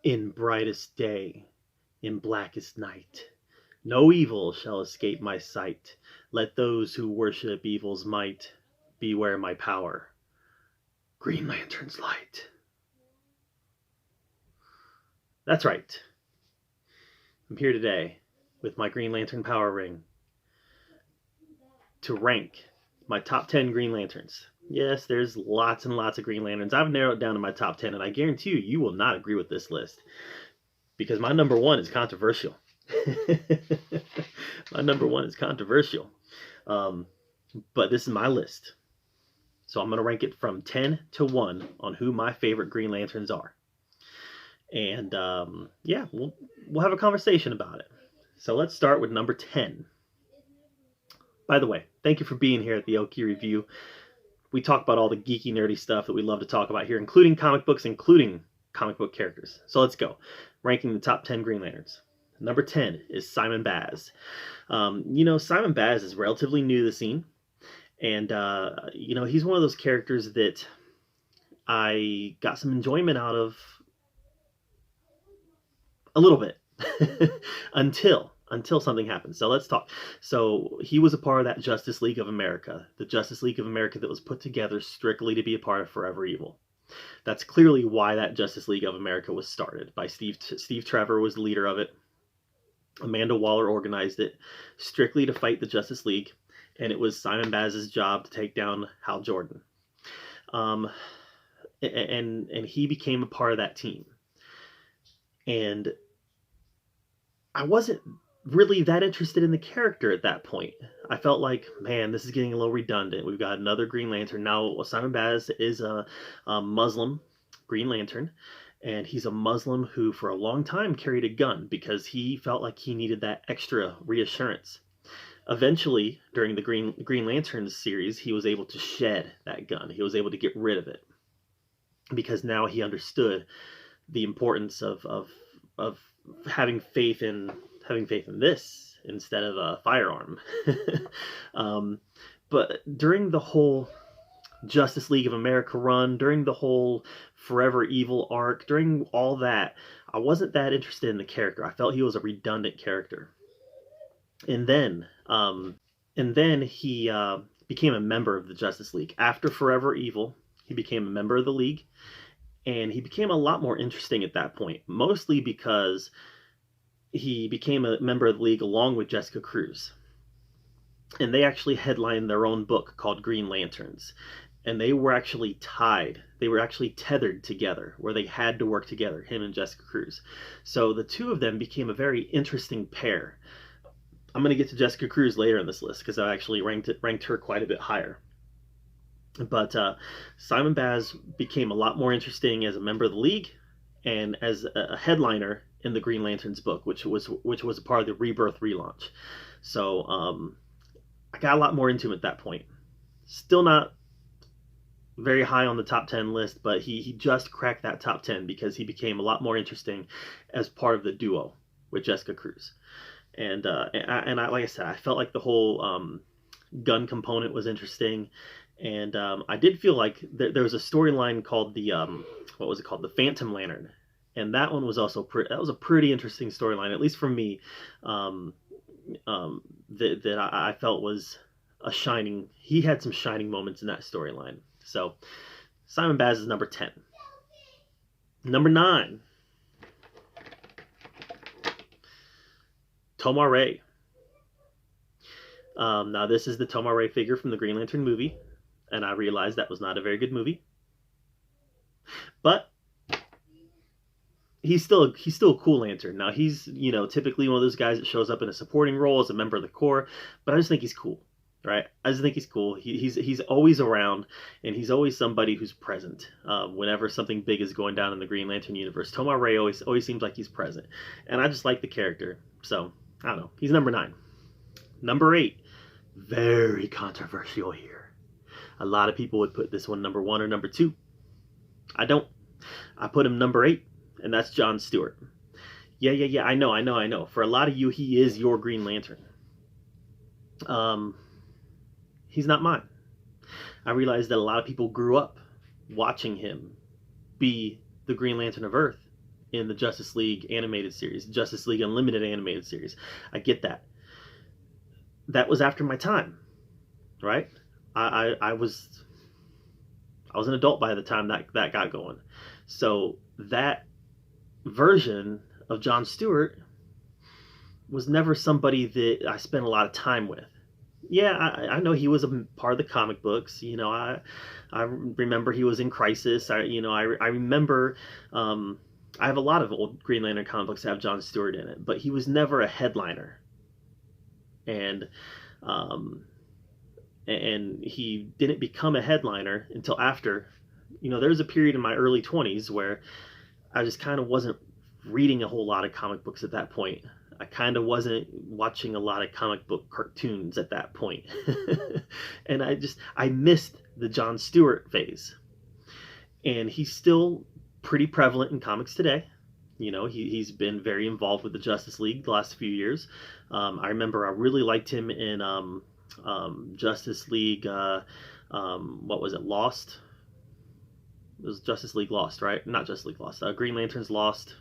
In brightest day, in blackest night, no evil shall escape my sight. Let those who worship evil's might beware my power. Green Lantern's light. That's right. I'm here today with my Green Lantern power ring to rank my top 10 Green Lanterns. Yes, there's lots and lots of Green Lanterns. I've narrowed it down to my top 10, and I guarantee you will not agree with this list because my number one is controversial. My number one is controversial. But this is my list. So I'm going to rank it from 10 to 1 on who my favorite Green Lanterns are. And yeah, we'll have a conversation about it. So let's start with number 10. By the way, thank you for being here at the Oki Review. We talk about all the geeky, nerdy stuff that we love to talk about here, including comic books, including comic book characters. So let's go. Ranking the top 10 Green Lanterns. Number 10 is Simon Baz. Simon Baz is relatively new to the scene. And, he's one of those characters that I got some enjoyment out of a little bit until something happened. So let's talk. So he was a part of that Justice League of America, the Justice League of America that was put together strictly to be a part of Forever Evil. That's clearly why that Justice League of America was started. By Steve Trevor was the leader of it. Amanda Waller organized it strictly to fight the Justice League, and it was Simon Baz's job to take down Hal Jordan. And he became a part of that team. And I wasn't really that interested in the character at that point. I felt like, man, this is getting a little redundant. We've got another Green Lantern. Now, Simon Baz is a Muslim Green Lantern, and he's a Muslim who for a long time carried a gun because he felt like he needed that extra reassurance. Eventually, during the Green Lantern series, he was able to shed that gun. He was able to get rid of it because now he understood the importance of having faith in this instead of a firearm. But during the whole Justice League of America run, during the whole Forever Evil arc, during all that, I wasn't that interested in the character. I felt he was a redundant character. And then he became a member of the Justice League. After Forever Evil, he became a member of the League, and he became a lot more interesting at that point, mostly because he became a member of the League along with Jessica Cruz. And they actually headlined their own book called Green Lanterns. And they were actually tied. They were actually tethered together, where they had to work together, him and Jessica Cruz. So the two of them became a very interesting pair. I'm going to get to Jessica Cruz later in this list because I actually ranked her quite a bit higher. But Simon Baz became a lot more interesting as a member of the League and as a headliner in the Green Lanterns book, which was a part of the Rebirth relaunch. So I got a lot more into him at that point. Still not very high on the top 10 list, but he just cracked that top 10 because he became a lot more interesting as part of the duo with Jessica Cruz. And I, like I said, I felt like the whole gun component was interesting. And I did feel like there was a storyline called the the Phantom Lantern, and that one was also that was a pretty interesting storyline, at least for me. That I felt was he had some shining moments in that storyline. So Simon Baz is number 10. Number 9, Tomar-Re. Now this is the Tomar-Re figure from the Green Lantern movie. And I realized that was not a very good movie. But he's still a cool Lantern. Now he's, typically one of those guys that shows up in a supporting role as a member of the Corps, but I just think he's cool, right? I just think he's cool. He's always around, and he's always somebody who's present. Whenever something big is going down in the Green Lantern universe, Tomar-Re always seems like he's present. And I just like the character. So, I don't know. He's number 9. Number 8. Very controversial here. A lot of people would put this one number 1 or number 2. I don't. I put him number 8, and that's Jon Stewart. Yeah. I know. For a lot of you, he is your Green Lantern. He's not mine. I realized that a lot of people grew up watching him be the Green Lantern of Earth in the Justice League animated series, Justice League Unlimited animated series. I get that. That was after my time, right? I was an adult by the time that got going. So that version of Jon Stewart was never somebody that I spent a lot of time with. Yeah, I know he was a part of the comic books. I remember he was in Crisis. I remember. I have a lot of old Green Lantern comic books that have Jon Stewart in it, but he was never a headliner, and um, and he didn't become a headliner until after. There was a period in my early 20s where I just kind of wasn't reading a whole lot of comic books at that point. I kind of wasn't watching a lot of comic book cartoons at that point. And I missed the Jon Stewart phase. And he's still pretty prevalent in comics today. He's been very involved with the Justice League the last few years. I remember I really liked him in Justice League, what was it, Lost? It was Justice League Lost, right? Not Justice League Lost. Green Lantern's Lost.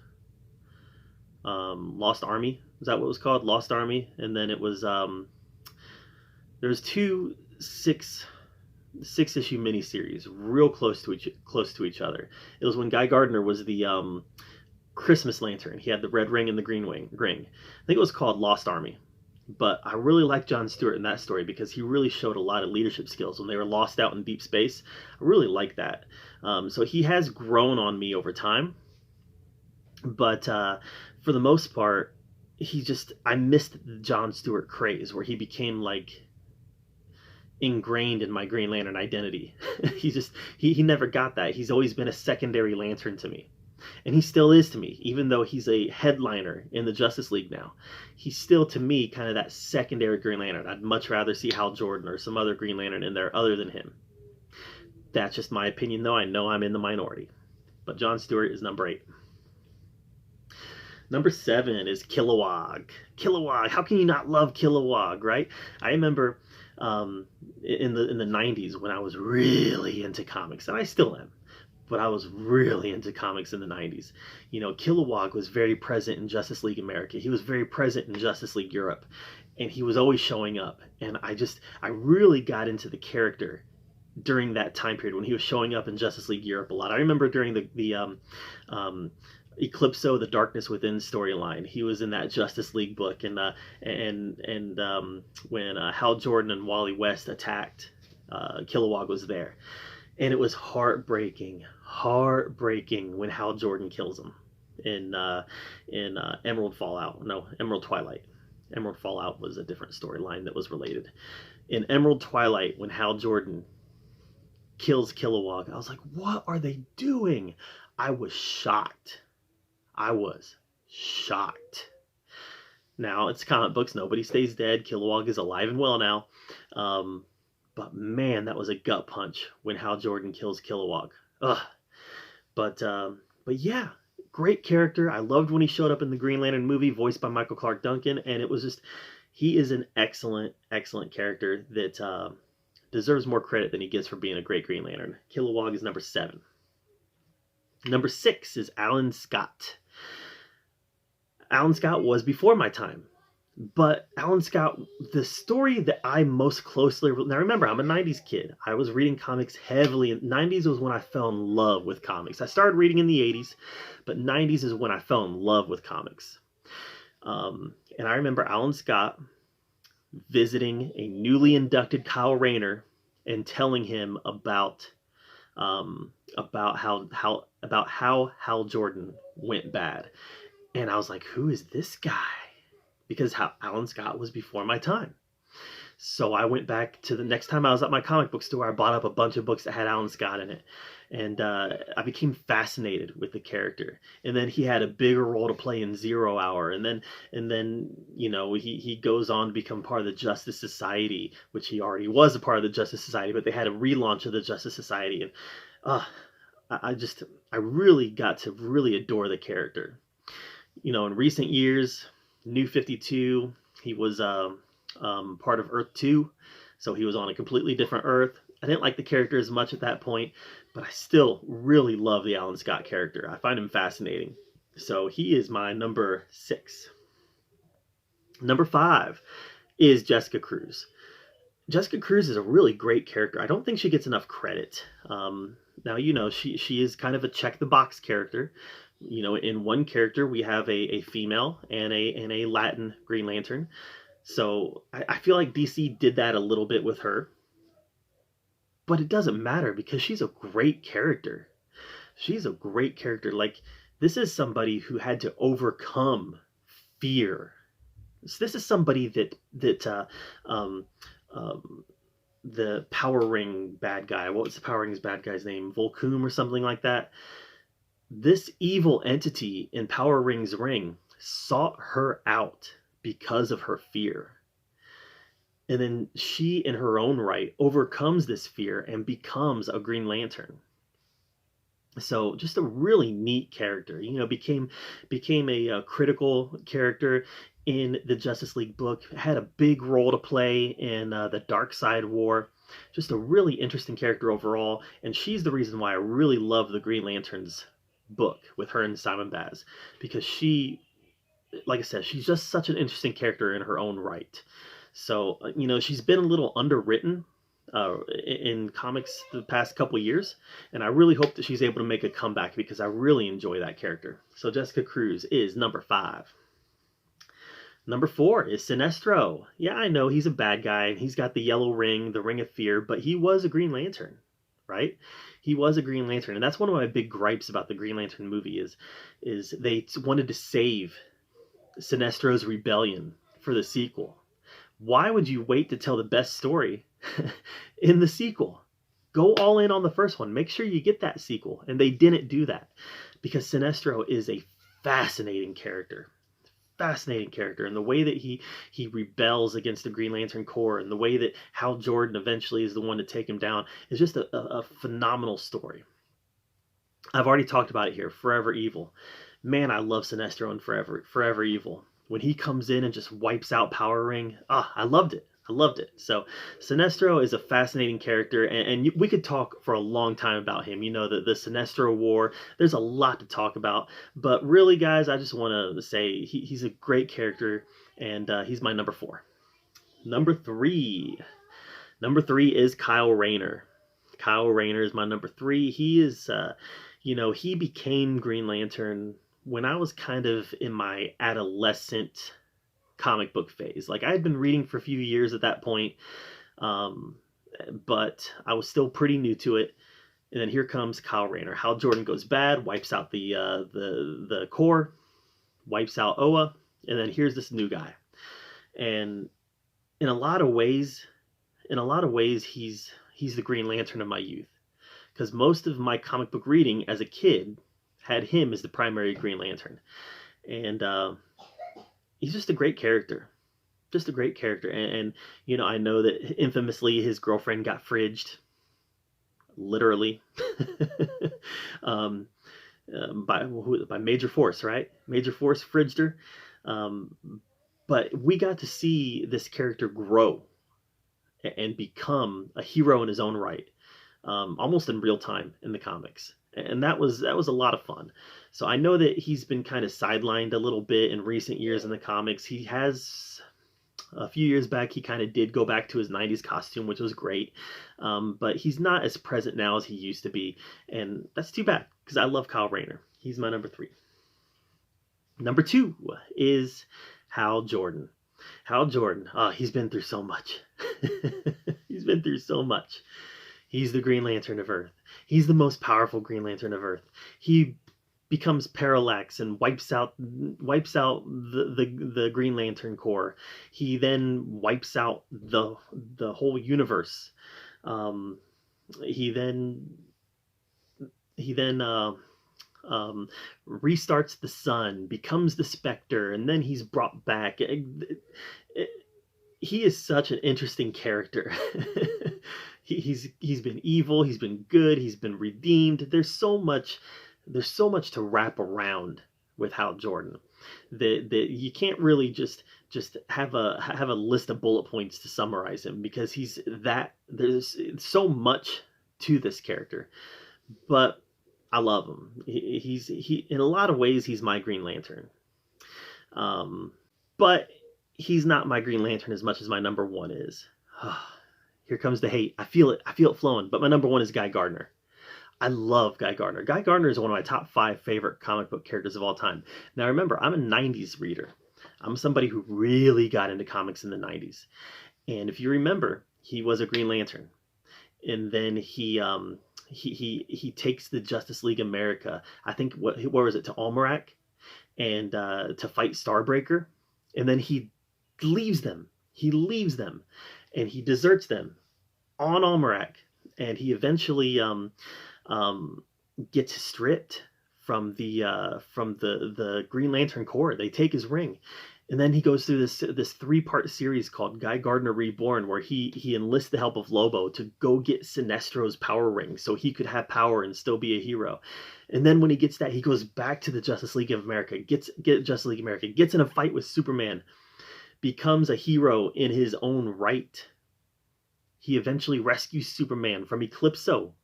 Lost Army. Is that what it was called? Lost Army. And then it was there's two six-issue miniseries, real close to each other. It was when Guy Gardner was the Christmas Lantern. He had the red ring and the green ring. I think it was called Lost Army. But I really liked Jon Stewart in that story because he really showed a lot of leadership skills when they were lost out in deep space. I really like that. So he has grown on me over time. But for the most part, I missed the Jon Stewart craze where he became like ingrained in my Green Lantern identity. He never got that. He's always been a secondary Lantern to me. And he still is to me, even though he's a headliner in the Justice League now. He's still, to me, kind of that secondary Green Lantern. I'd much rather see Hal Jordan or some other Green Lantern in there other than him. That's just my opinion, though. I know I'm in the minority. But Jon Stewart is number 8. Number 7 is Kilowog. Kilowog. How can you not love Kilowog, right? I remember in the 90s when I was really into comics, and I still am. But I was really into comics in the 90s. Kilowog was very present in Justice League America. He was very present in Justice League Europe. And he was always showing up. And I really got into the character during that time period when he was showing up in Justice League Europe a lot. I remember during the Eclipso, the Darkness Within storyline, he was in that Justice League book. And when Hal Jordan and Wally West attacked, Kilowog was there. And it was heartbreaking when Hal Jordan kills him in Emerald Twilight. Emerald Fallout was a different storyline that was related. In Emerald Twilight, when Hal Jordan kills Kilowog, I was like, what are they doing? I was shocked. Now, it's comic books. Nobody stays dead. Kilowog is alive and well now. But man, that was a gut punch when Hal Jordan kills Kilowog. Ugh. But yeah, great character. I loved when he showed up in the Green Lantern movie, voiced by Michael Clark Duncan, and it was just, he is an excellent character that deserves more credit than he gets for being a great Green Lantern. Kilowog is number 7. Number 6 is Alan Scott. Alan Scott was before my time. But Alan Scott, the story that I most closely... Now remember, I'm a 90s kid. I was reading comics heavily. 90s was when I fell in love with comics. I started reading in the 80s, but 90s is when I fell in love with comics. And I remember Alan Scott visiting a newly inducted Kyle Rayner and telling him about how Hal Jordan went bad. And I was like, who is this guy? Because Alan Scott was before my time. So I went back to the next time I was at my comic book store, I bought up a bunch of books that had Alan Scott in it. And I became fascinated with the character. And then he had a bigger role to play in Zero Hour. And then he goes on to become part of the Justice Society, which he already was a part of the Justice Society, but they had a relaunch of the Justice Society. And I really got to really adore the character. In recent years, New 52, he was part of Earth 2, so he was on a completely different Earth. I didn't like the character as much at that point, but I still really love the Alan Scott character. I find him fascinating. So he is my number 6. Number 5 is Jessica Cruz. Jessica Cruz is a really great character. I don't think she gets enough credit. Now, she is kind of a check the box character. In one character we have a female and a Latin Green Lantern. So I feel like DC did that a little bit with her, but it doesn't matter because she's a great character. She's a great character. Like, this is somebody who had to overcome fear. So this is somebody that um, um, the Power Ring bad guy. What was the Power Ring's bad guy's name? Volcoom or something like that. This evil entity in Power Ring's ring sought her out because of her fear. And then she, in her own right, overcomes this fear and becomes a Green Lantern. So just a really neat character. Became a critical character in the Justice League book. Had a big role to play in the Dark Side War. Just a really interesting character overall, and she's the reason why I really love the Green Lanterns book with her and Simon Baz, because she, like I said, she's just such an interesting character in her own right. So she's been a little underwritten in comics the past couple years, and I really hope that she's able to make a comeback because I really enjoy that character. So Jessica Cruz is number 5. Number 4 is Sinestro. Yeah, I know he's a bad guy and he's got the yellow ring, the Ring of Fear, but he was a Green Lantern, right? He was a Green Lantern, and that's one of my big gripes about the Green Lantern movie is they wanted to save Sinestro's rebellion for the sequel. Why would you wait to tell the best story in the sequel? Go all in on the first one. Make sure you get that sequel. And they didn't do that because Sinestro is a fascinating character. Fascinating character. And the way that he rebels against the Green Lantern Corps and the way that Hal Jordan eventually is the one to take him down is just a phenomenal story. I've already talked about it here. Forever Evil. Man, I love Sinestro in Forever Evil. When he comes in and just wipes out Power Ring, I loved it. I loved it. So Sinestro is a fascinating character, and we could talk for a long time about him. The Sinestro War, there's a lot to talk about. But really, guys, I just want to say he's a great character, and he's my number 4. Number 3. Number 3 is Kyle Rayner. Kyle Rayner is my number 3. He is, he became Green Lantern when I was kind of in my adolescent comic book phase. Like, I had been reading for a few years at that point, but I was still pretty new to it. And then here comes Kyle Rayner. Hal Jordan goes bad, wipes out the Corps, wipes out Oa, and then here's this new guy. And in a lot of ways, he's the Green Lantern of my youth, because most of my comic book reading as a kid had him as the primary Green Lantern. And he's just a great character. Just a great character. And I know that infamously his girlfriend got fridged. Literally. By Major Force, right? Major Force fridged her. But we got to see this character grow and become a hero in his own right. Almost in real time in the comics. And that was a lot of fun. So I know that he's been kind of sidelined a little bit in recent years in the comics. He has, a few years back, he kind of did go back to his 90s costume, which was great. But he's not as present now as he used to be. And that's too bad, because I love Kyle Rayner. He's my number 3. Number 2 is Hal Jordan. Hal Jordan, he's been through so much. He's been through so much. He's the Green Lantern of Earth. He's the most powerful Green Lantern of Earth. He becomes Parallax and wipes out the Green Lantern Corps. He then wipes out the whole universe. He then restarts the sun, becomes the Spectre, and then he's brought back. He is such an interesting character. He's been evil, he's been good, he's been redeemed. There's so much to wrap around with Hal Jordan that you can't really just have a list of bullet points to summarize him, because there's so much to this character. But I love him. He in a lot of ways he's my Green Lantern. But he's not my Green Lantern as much as my number one is. Here comes the hate. I feel it. I feel it flowing. But my number one is Guy Gardner. I love Guy Gardner. Guy Gardner is one of my top 5 favorite comic book characters of all time. Now remember, I'm a 90s reader. I'm somebody who really got into comics in the 90s. And if you remember, he was a Green Lantern. And then he takes the Justice League America, I think, where was it, to Almerac, and to fight Starbreaker. And then he leaves them. He leaves them. And he deserts them on Almerac. And he eventually gets stripped from the Green Lantern Corps. They take his ring. And then he goes through this 3-part series called Guy Gardner Reborn, where he enlists the help of Lobo to go get Sinestro's power ring so he could have power and still be a hero. And then when he gets that, he goes back to the Justice League of America, gets in a fight with Superman, becomes a hero in his own right. He eventually rescues Superman from Eclipso,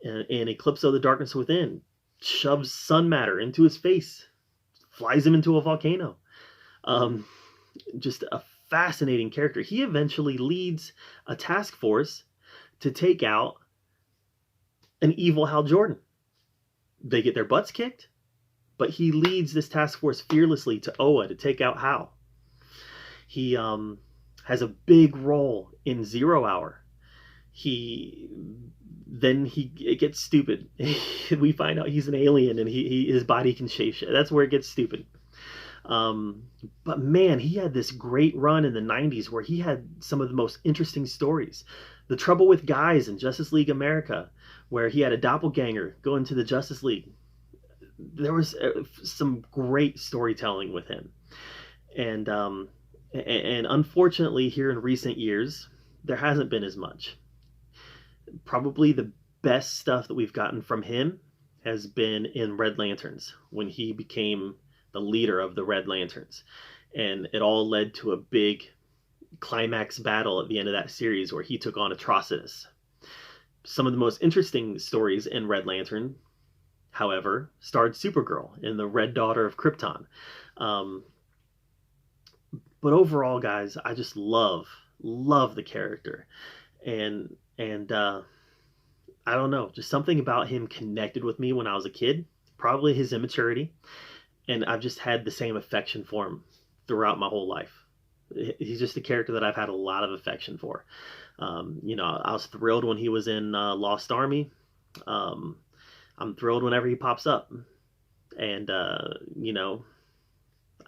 and Eclipso the Darkness Within shoves sun matter into his face, flies him into a volcano. Just a fascinating character. He eventually leads a task force to take out an evil Hal Jordan. They get their butts kicked, but he leads this task force fearlessly to Oa to take out Hal. He has a big role in 0 Hour. It gets stupid. We find out he's an alien and his body can shapeshift. That's where it gets stupid. But man, he had this great run in the 90s where he had some of the most interesting stories. The Trouble with Guys in Justice League America, where he had a doppelganger go into the Justice League. There was some great storytelling with him. And unfortunately, here in recent years, there hasn't been as much. Probably the best stuff that we've gotten from him has been in Red Lanterns, when he became the leader of the Red Lanterns. And it all led to a big climax battle at the end of that series where he took on Atrocitus. Some of the most interesting stories in Red Lantern, however, starred Supergirl in the Red Daughter of Krypton. But overall, guys, I just love the character. And I don't know, just something about him connected with me when I was a kid. Probably his immaturity. And I've just had the same affection for him throughout my whole life. He's just a character that I've had a lot of affection for. I was thrilled when he was in Lost Army. I'm thrilled whenever he pops up. And, I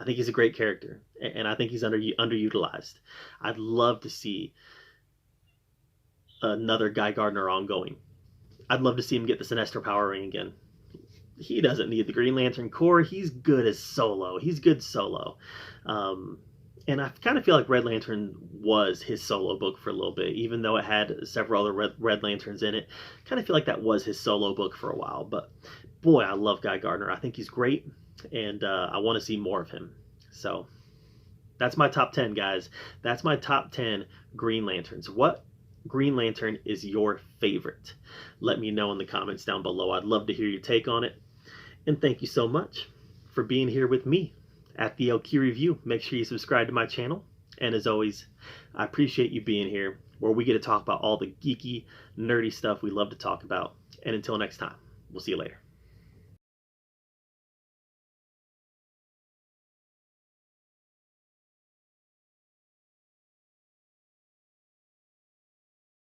think he's a great character. And I think he's underutilized. I'd love to see another Guy Gardner ongoing. I'd love to see him get the Sinestro power ring again. He doesn't need the Green Lantern Corps. He's good as solo. He's good solo. And I kind of feel like Red Lantern was his solo book for a little bit, even though it had several other Red Lanterns in it. Kind of feel like that was his solo book for a while. But boy, I love Guy Gardner. I think he's great, and I want to see more of him. So that's my top 10, guys. That's my top 10 Green Lanterns. What Green Lantern is your favorite? Let me know in the comments down below. I'd love to hear your take on it. And thank you so much for being here with me at the LQ Review. Make sure you subscribe to my channel. And as always, I appreciate you being here, where we get to talk about all the geeky, nerdy stuff we love to talk about. And until next time, we'll see you later.